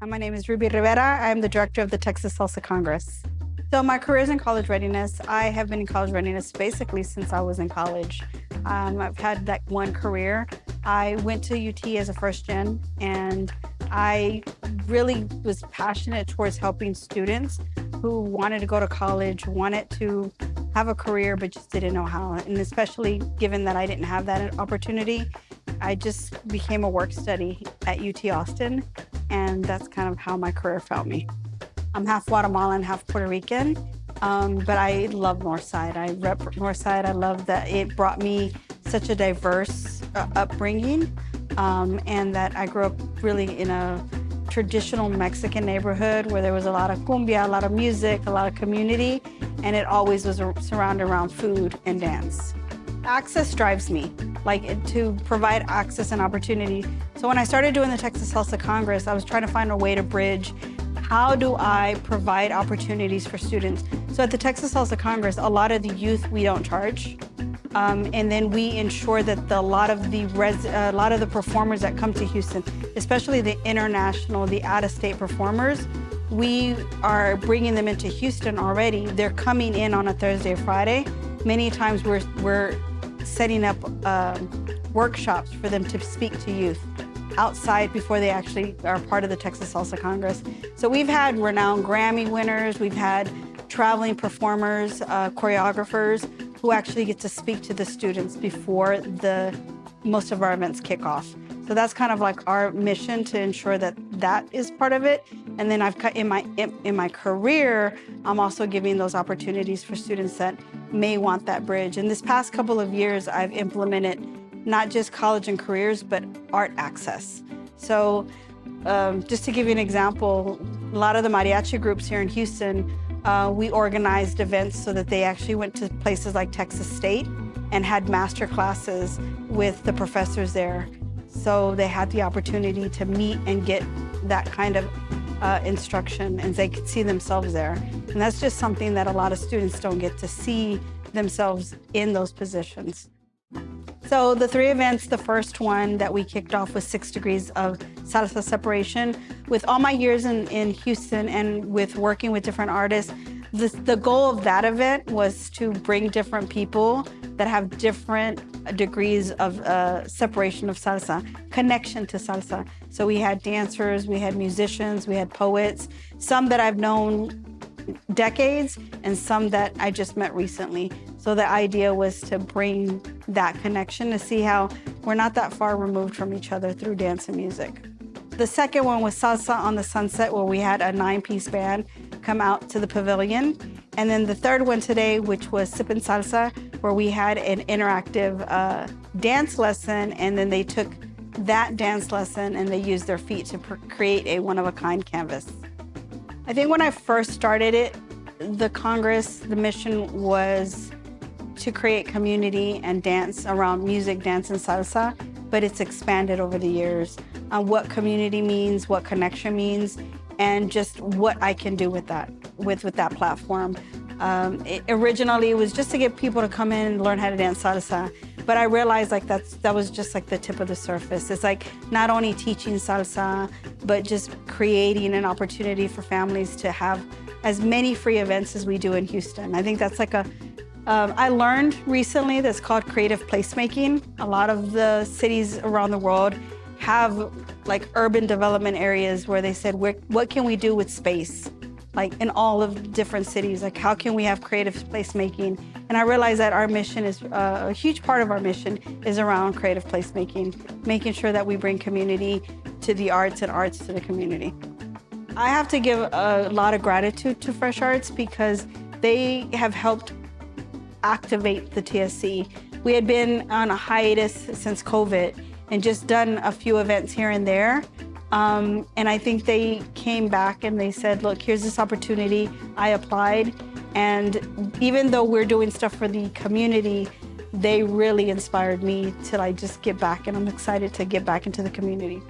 My name is Rivera. I'm the director of the Texas Salsa Congress. So my career is in college readiness. I have been in college readiness basically since I was in college. I've had that one career. I went to UT as a first gen, and I really was passionate towards helping students who wanted to go to college, wanted to have a career, but just didn't know how. And especially given that I didn't have that opportunity, I just became a work study at UT Austin, and that's kind of how my career found me. I'm half Guatemalan, half Puerto Rican, but I love Northside. I rep Northside. I love that it brought me such a diverse upbringing, and that I grew up really in a traditional Mexican neighborhood where there was a lot of cumbia, a lot of music, a lot of community, and it always was surrounded around food and dance. Access drives me, like to provide access and opportunity. So when I started doing the Texas Salsa Congress, I was trying to find a way to bridge how do I provide opportunities for students. So at the Texas Salsa Congress, a lot of the youth we don't charge. And then we ensure that a lot of the performers that come to Houston, especially the international, the out-of-state performers, we are bringing them into Houston already. They're coming in on a Thursday or Friday. Many times we're setting up workshops for them to speak to youth outside before they actually are part of the Texas Salsa Congress. So we've had renowned Grammy winners, we've had traveling performers, choreographers who actually get to speak to the students before most of our events kick off. So that's kind of like our mission, to ensure that that is part of it. And then in my career, I'm also giving those opportunities for students that may want that bridge. In this past couple of years, I've implemented not just college and careers, but art access. So just to give you an example, a lot of the mariachi groups here in Houston, we organized events so that they actually went to places like Texas State and had master classes with the professors there. So they had the opportunity to meet and get that kind of instruction, and they could see themselves there. And that's just something that a lot of students don't get to see themselves in those positions. So the three events, the first one that we kicked off was 6 Degrees of Salsa Separation. With all my years in Houston and with working with different artists, the goal of that event was to bring different people that have different degrees of separation of salsa, connection to salsa. So we had dancers, we had musicians, we had poets, some that I've known decades and some that I just met recently. So the idea was to bring that connection, to see how we're not that far removed from each other through dance and music. The second one was Salsa on the Sunset, where we had a 9-piece band come out to the pavilion. And then the third one today, which was Sippin' Salsa, where we had an interactive dance lesson, and then they took that dance lesson and they used their feet to create a one-of-a-kind canvas. I think when I first started it, the Congress, the mission was to create community and dance around music, dance, and salsa, but it's expanded over the years on what community means, what connection means, and just what I can do with that, with that platform. Originally, it was just to get people to come in and learn how to dance salsa, but I realized like that was just like the tip of the surface. It's like not only teaching salsa, but just creating an opportunity for families to have as many free events as we do in Houston. I think that's like I learned recently that's called creative placemaking. A lot of the cities around the world have like urban development areas where they said, what can we do with space? Like in all of different cities, like how can we have creative placemaking? And I realized that our mission is, a huge part of our mission is around creative placemaking, making sure that we bring community to the arts and arts to the community. I have to give a lot of gratitude to Fresh Arts because they have helped activate the TSC. We had been on a hiatus since COVID and just done a few events here and there. And I think they came back and they said, look, here's this opportunity. I applied. And even though we're doing stuff for the community, they really inspired me to like just get back, and I'm excited to get back into the community.